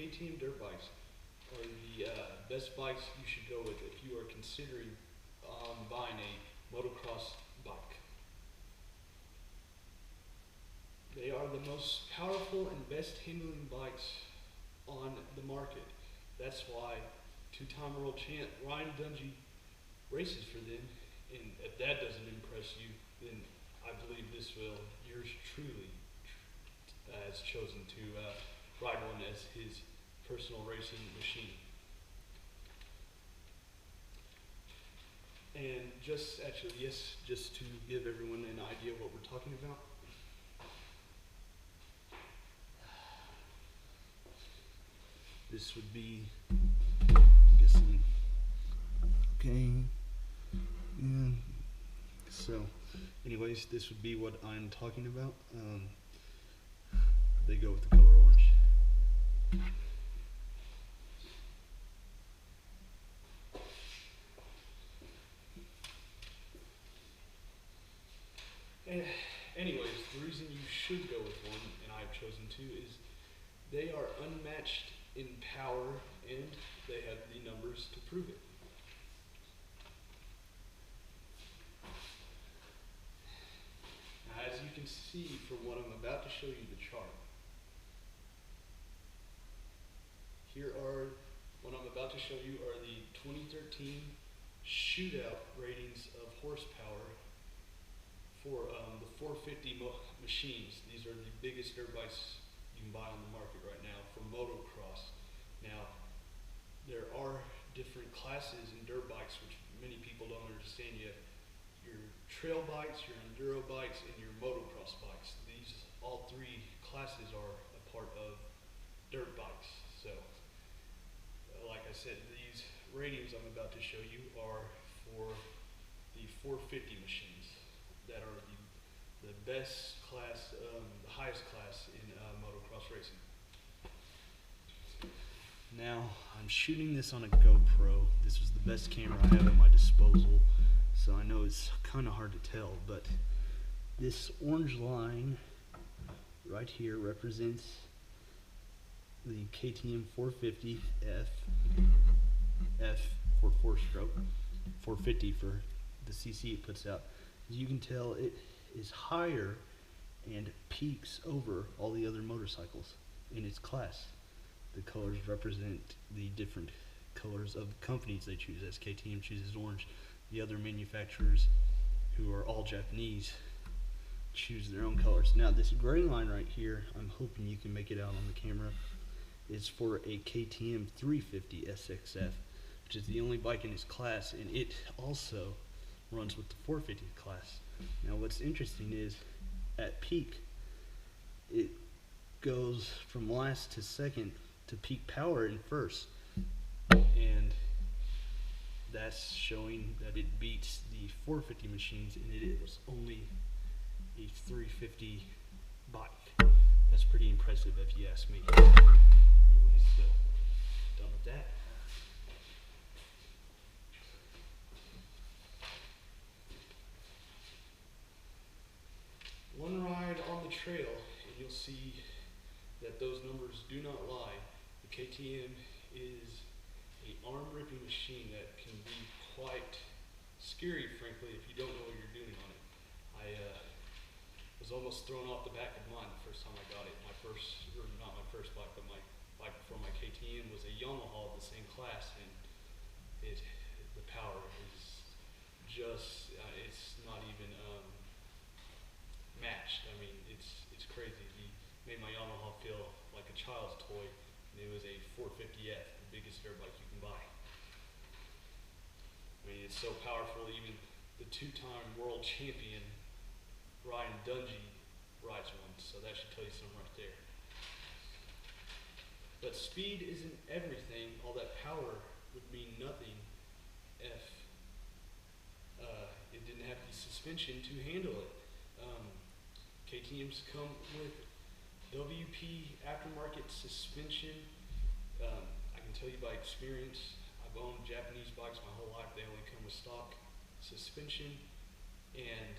KTM dirt bikes are the best bikes you should go with if you are considering buying a motocross bike. They are the most powerful and best handling bikes on the market. That's why two-time world champ Ryan Dungey races for them. And if that doesn't impress you, then I believe this will. Yours truly has chosen to ride one as his personal racing machine. And just to give everyone an idea of what we're talking about. This would be, I'm guessing, okay, yeah. So, anyways, this would be what I'm talking about. They go with the color orange. And anyways, the reason you should go with one, and I've chosen to, is they are unmatched in power and they have the numbers to prove it. Now, as you can see from what I'm about to show you, the chart, what I'm about to show you are the 2013 shootout ratings of horsepower for the 450 machines. These are the biggest dirt bikes you can buy on the market right now for motocross. Now, there are different classes in dirt bikes which many people don't understand yet. Your trail bikes, your enduro bikes, and your motocross bikes. These all three classes are a part of dirt bikes. So, like I said, these ratings I'm about to show you are for the 450 machines that are the best class, the highest class in motocross racing. Now, I'm shooting this on a GoPro. This was the best camera I have at my disposal, so I know it's kind of hard to tell, but this orange line right here represents the KTM 450 F for 4-stroke, 450 for the CC it puts out. As you can tell, it is higher and peaks over all the other motorcycles in its class. The colors represent the different colors of the companies they choose. As KTM chooses orange, the other manufacturers, who are all Japanese, choose their own colors. Now, this gray line right here, I'm hoping you can make it out on the camera, is for a KTM 350 SXF, which is the only bike in its class, and it also runs with the 450 class. Now, what's interesting is, at peak, it goes from last to second to peak power in first, and that's showing that it beats the 450 machines, and it was only a 350 bike. That's pretty impressive if you ask me. Anyways, so done with that. One ride on the trail, and you'll see that those numbers do not lie. The KTM is an arm-ripping machine that can be quite scary, frankly, if you don't know what you're doing on it. I was almost thrown off the back of mine the first time I got it. My first, or not my first bike, but my bike before my KTM was a Yamaha of the same class, and the power is just, it's not even matched. I mean, it's crazy. He made my Yamaha feel like a child's toy, and it was a 450F, the biggest dirt bike you can buy. I mean, it's so powerful, even the two-time world champion Ryan Dungey rides one, so that should tell you something right there. But speed isn't everything. All that power would mean nothing if it didn't have the suspension to handle it. KTM's come with WP aftermarket suspension. I can tell you by experience, I've owned Japanese bikes my whole life. They only come with stock suspension, and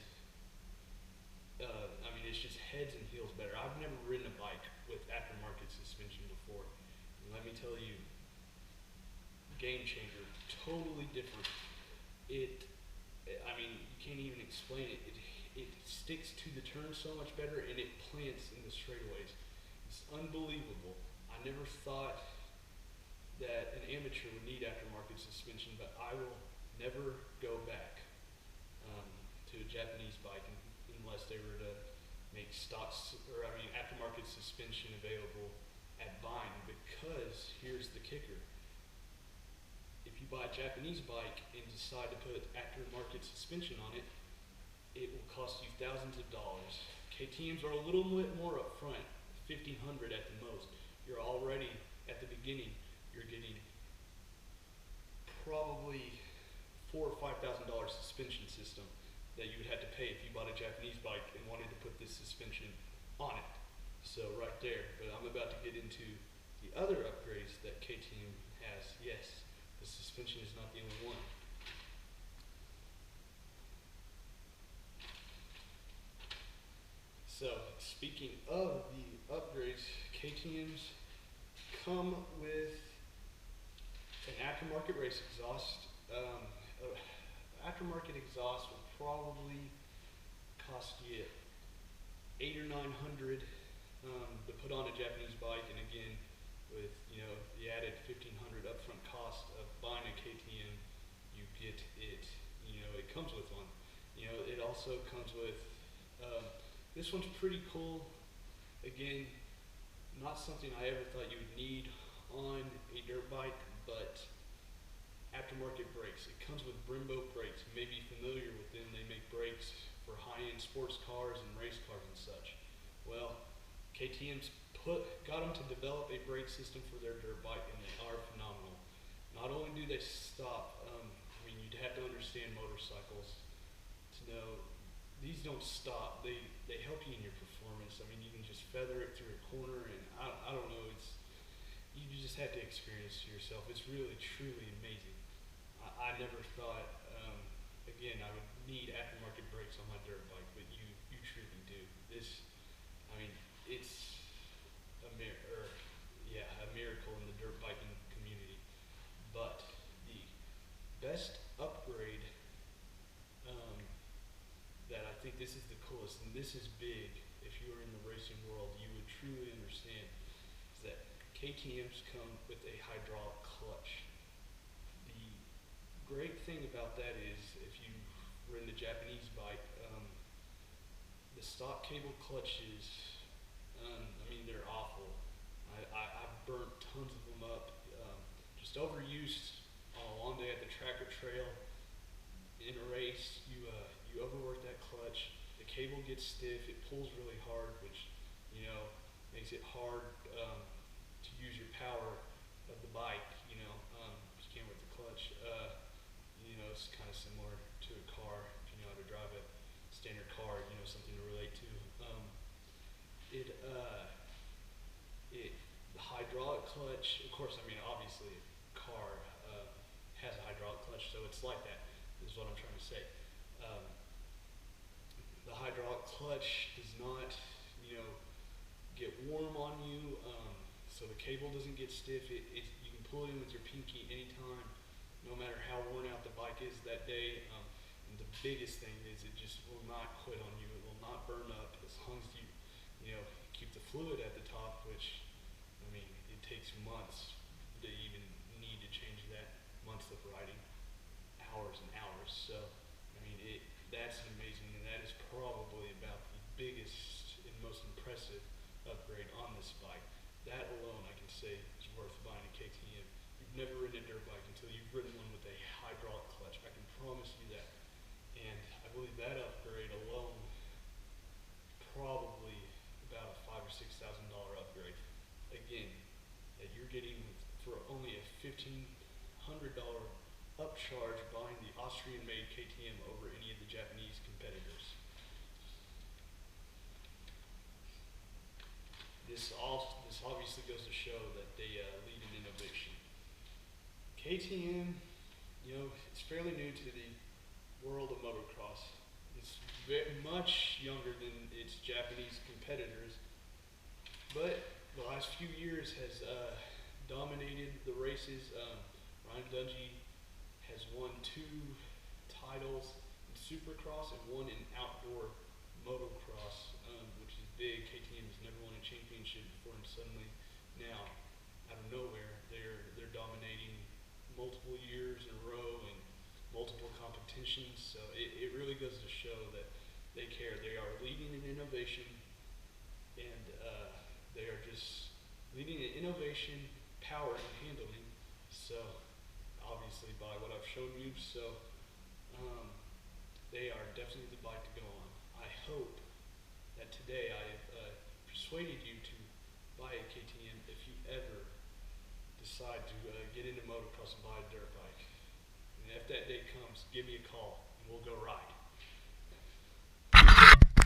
I mean, it's just heads and heels better. I've never ridden a bike with aftermarket suspension before. And let tell you, game changer, totally different. I mean, you can't even explain it. It sticks to the turn so much better, and it plants in the straightaways. It's unbelievable. I never thought that an amateur would need aftermarket suspension, but I will never go back to a Japanese bike unless they were to make aftermarket suspension available at Vine, because here's the kicker. If you buy a Japanese bike and decide to put aftermarket suspension on it, it will cost you thousands of dollars. KTMs are a little bit more upfront, $1,500 at the most. You're already at the beginning. You're getting probably $4,000 or $5,000 suspension system that you would have to pay if you bought a Japanese bike and wanted to put this suspension on it. So right there. But I'm about to get into the other upgrades that KTM has. Yes, the suspension is not the only one. So, speaking of the upgrades, KTM's come with an aftermarket race exhaust. Aftermarket exhaust will probably cost you $800 or $900 to put on a Japanese bike, and again, with the added $1,500 upfront cost of buying a KTM, you get it. It comes with one. It also comes with. This one's pretty cool. Again, not something I ever thought you would need on a dirt bike, but aftermarket brakes. It comes with Brembo brakes. You may be familiar with them. They make brakes for high-end sports cars and race cars and such. Well, KTM's got them to develop a brake system for their dirt bike, and they are phenomenal. Not only do they stop, you'd have to understand motorcycles to know these don't stop. They help you in your performance. You can just feather it through a corner, and I don't know. You just have to experience it yourself. It's really, truly amazing. I never thought, again, I would need aftermarket brakes on my dirt bike, but you truly do. It's a miracle in the dirt biking community. But the best upgrade that I think this is the coolest, and this is big. If you are in the racing world, you would truly understand, is that KTM's come with a hydraulic clutch. The great thing about that is, if you were in the Japanese bike, the stock cable clutches, they're awful. I've burnt tons of them up, just overused on a long day at the track or trail. In a race, you overwork that clutch, the cable gets stiff, it pulls really hard, which makes it hard to use your power of the bike. You can't with the clutch. It's kind of similar to a car. If you know how to drive a standard car, something to relate to. The hydraulic clutch, of course, obviously a car has a hydraulic clutch, so it's like that, is what I'm trying to say. The hydraulic clutch does not, get warm on you, so the cable doesn't get stiff. You can pull in with your pinky anytime, no matter how worn out the bike is that day. And the biggest thing is, it just will not quit on you. It will not burn up as long as you, keep the fluid at the top, which, it takes months to even need to change that, months of riding, hours and hours. So, that's amazing, and that is probably about the biggest and most impressive upgrade on this bike. That alone, I can say, is worth buying a KTM. You've never ridden a dirt bike until you've ridden one with a hydraulic clutch. I can promise you that. And I believe that upgrade alone, probably about a $5,000 or $6,000 upgrade. Again, that you're getting for only a $1,500 upcharge buying the Austrian-made KTM over any of the Japanese competitors. This obviously goes to show that they lead in innovation. KTM, it's fairly new to the world of motocross. It's very much younger than its Japanese competitors, but the last few years has dominated the races. Ryan Dungey has won 2 titles in Supercross and 1 in outdoor motocross, which is big. KTM has never won a championship before, and suddenly now, out of nowhere, they're dominating multiple years in a row and multiple competitions. So it really goes to show that they care. They are leading in innovation, and they are just leading in innovation, power, and handling. So obviously by what I've shown you, so they are definitely the bike to go on. I hope that today I have persuaded you to buy a KTM if you ever decide to get into motocross and buy a dirt bike. And if that day comes, give me a call and we'll go ride.